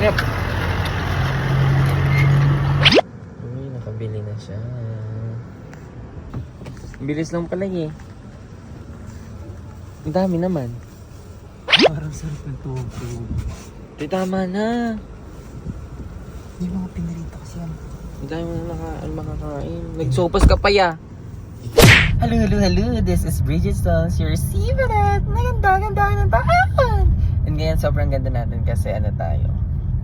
Yep. Uy, nakabili na siya. Bilis lang pala eh. Ang dami naman. Parang sarap ng tuhog. Ito tama na. Yung mga pinarito kasi yan. Ang dami mo na makakain. Nagsopas ka pa ya. Hello. This is Bridgestones, your favorite. Ganda. And ngayon sobrang ganda natin kasi ano tayo.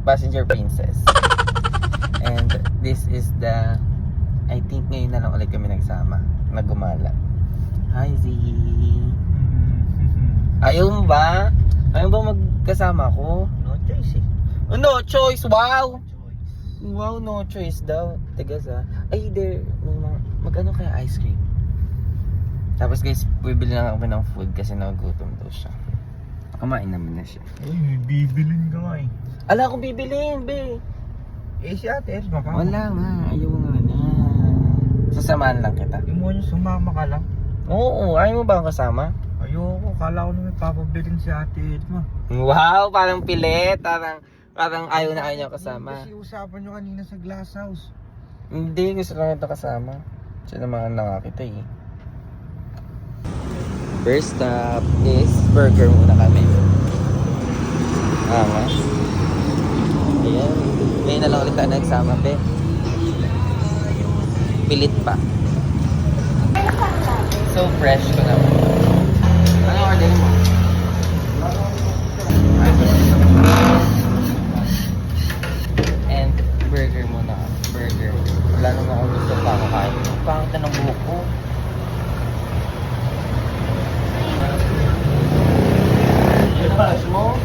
Passenger Princess. And this is the... I think ngayon na lang ulit kami nagsama. Nagumala. Hi Z. Ayaw mo ba? Ayaw ba magkasama ko? No choice eh. Oh, no choice! Wow! Wow, no choice daw. Tigas ah. Ay, there. Mag-ano kaya ice cream? Tapos guys, bibili lang kami ng food kasi nagutom daw siya. Kumain naman na siya. Uy, bibilin ka nga eh. Ala akong bibiliin, be. Eh si ate, baka. Wala nga. Ayaw nga na. Sasamahan lang kita. Yung mo sumama ka lang. Oo, ayaw mo ba akong kasama? Ayoko, kala ko na may papabilin si ate Edma. Wow, parang pilit. Parang ayaw na ayaw niya kasama. Kasi usapan nyo kanina sa glass house. Hindi, gusto lang ito kasama. Siya naman na nga kita eh. First stop is burger muna kami. Angas. Ayan. Ngayon na lang ulit tayo nagsama, be. Pilit pa. So fresh ko naman. Ano order mo? And burger muna. Burger. Wala naman akong gusto pa ako kain. Pangit na ng buhok ko. Cash mo?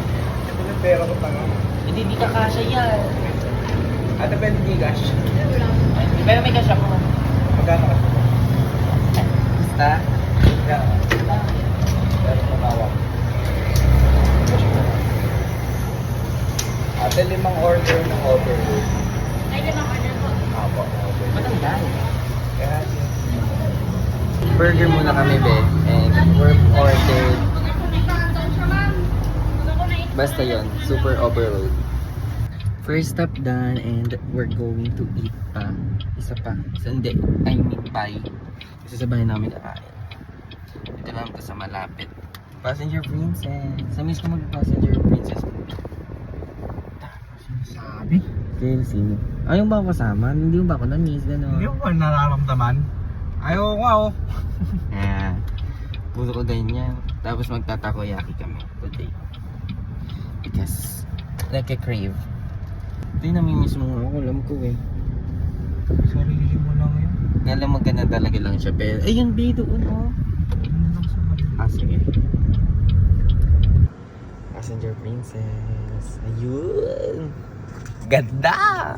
Ito may pera ko pa nga. Hindi ka kasha yan. Ate, pwede di cash. Pero may cash ako. Magkano ka? Basta? Yeah. Pero tumawag. Ate, 5 order ng overload. Ay, limang order po. Apo, overload. Matanda. Kaya, Burger muna kami, be. And we're ordered. Basta yon, super overload. First stop done and we're going to eat pa. Isa pa. Hindi. I mean, bye. Isa sa bahay namin kakain. Dito lang ito sa malapit. Passenger Princess. Sa mismo mag-Passenger Princess. sabi. Kaya sino? Ayaw ba ako kasama? Hindi mo ba ako na-miss? Gano'n? Hindi mo ba nararamdaman? Ayaw ko nga oh. Yeah. Puro ko ganyan. Tapos magtatakoyaki kami today. Because nagka-crave. Ito yung namimiss mo ako. Alam ko eh. Sarili mo lang yun. Alam mo ganun talaga lang siya. Pero ayun, B doon oh. Yun lang sa kanila. Ah, sige. Passenger Princess. Ayun. Ganda!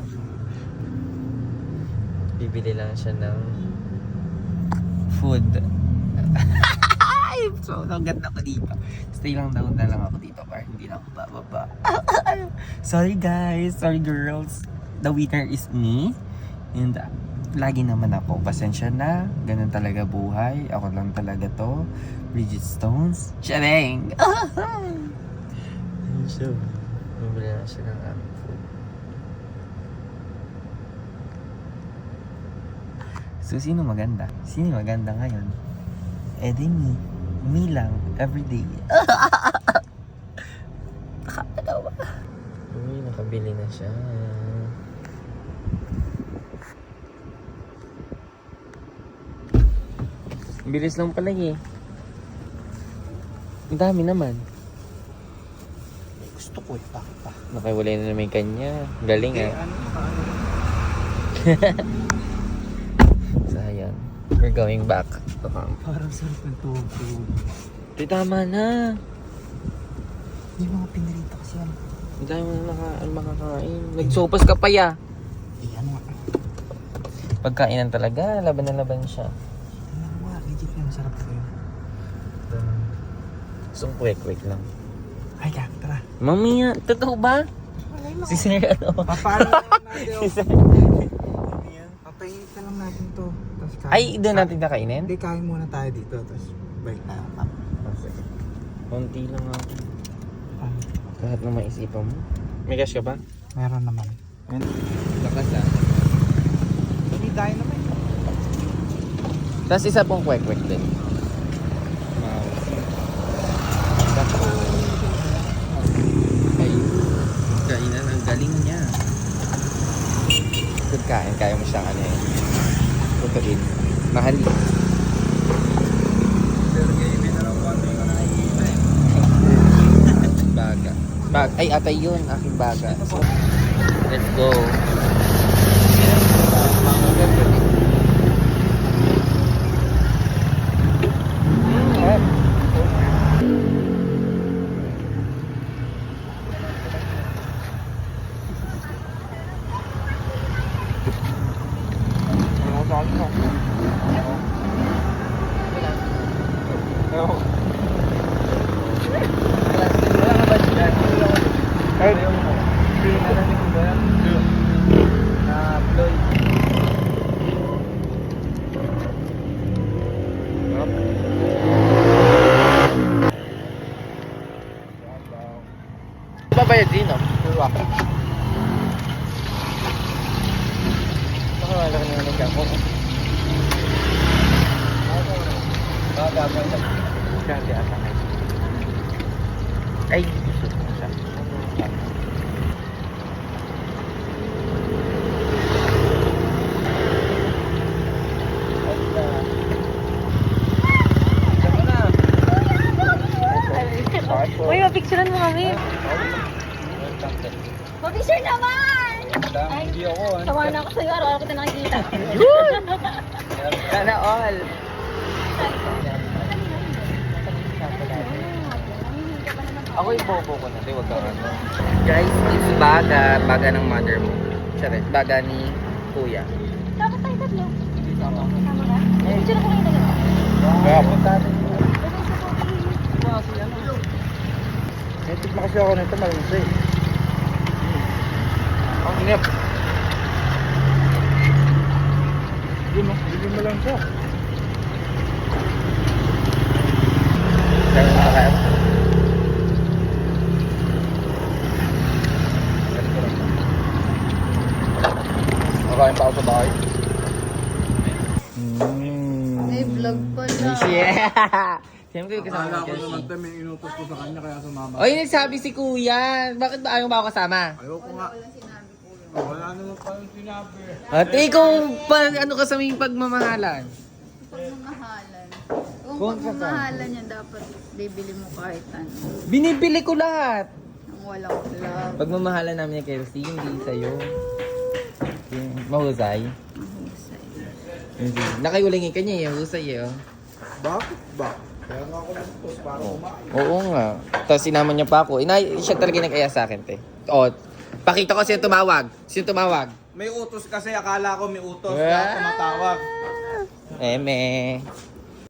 Bibili lang siya ng food. So, ang ganda ko dito. Stay lang daw na lang ako dito para hindi na ako bababa. Sorry guys, sorry girls. The winner is me. And lagi naman ako. Pasensya na. Ganun talaga buhay. Ako lang talaga to. Bridgestones. Charing! Ayun siya. Bibili na siya ng aming food. So, sino maganda? Sino maganda ngayon? Eh di me. Me lang. Everyday. Nakakatawa. Uy, nakabili na siya. Bilis lang pala eh. Ang dami naman. Gusto ko eh, bakit pa? Nakawalay na naman yung kanya. Galing ah. Sayang. We're going back to camp. Parang sarap ng tuhog. Ito tama na. Yung mga pinarito kasi yan. Ang dami mo na makakain. Nagsopas ka pa ya. Eh ano nga. Pagkainan talaga. Laban na laban siya. Ano nga, legit yan. Masarap ko yun. So, quick lang. Ay, kaya, tara. Mami, totoo ba? Si Sir, ano? Papaano lang natin. Si Sir. Papahinit na lang natin to. Tapos kain. Ay, doon natin nakainin? Hindi, kain muna tayo dito. Tapos balik tayo. Okay. Konti lang ako. Ah. Lahat na maisipan mo. May cash ka ba? Meron naman. Lakas ah. Hindi tayo naman. Tapos isa pong kwek-kwek din. Ay, kainan ang galing niya. Good kain, kaya mo siyang ano eh. Tutuin. Mahal. Pero ngayon, hindi na lang kung ano yung nakikita eh. Baga. Ay, atay yun. Aking baga. Let's go. Babayad din, no? Baka wala ka naman nagkako. Kasi ata nga. Ay, shoot mo siya. Uy, mapicturean mo kami. Mapicture naman! Ay, Hindi ako. tawa na ako sa'yo. Araw-araw kita nakikita. Sana all. Ako yung bobo ko na. Huwag ka ano. Guys, it's baga. Baga ng mother mo. Charet. Baga ni kuya. Dapat tayo tatlo. Tama ka? Picture ko kayo dalawa. Kaya punta natin. Native na kasi ako nito, malamig eh. Ang inip. Bigyan mo lang siya. Kaya na kaya. Makain pa ako sa bahay. May vlog pala. Yeah! Siyempre kasama Akala ko ko naman siya. tayo may inutos ko sa kanya kaya sumama. Oy, nagsabi si kuya. Bakit ba ayaw mo ako kasama? Ayoko nga. Wala naman pa yung sinabi. At ikaw pa, ano ka sa may pagmamahalan? Pagmamahalan. Kung Kung sa pagmamahalan niya, dapat bibili mo kahit ano. Binibili ko lahat. Ang walang love. Pagmamahalan namin ni Kelsey, hindi sa'yo. Mahusay. Mahusay. Hindi. Nakayulingin ka niya, husay eh. Oh. Bakit ba? Kaya nga ako nagtos para kumain. Oo nga. Tapos sinama niya pa ako. Siya talaga nag-aya sa akin, te. O, pakita ko sino tumawag. Sino tumawag? May utos kasi, akala ko may utos. Ah. Kaya tumatawag. Eme.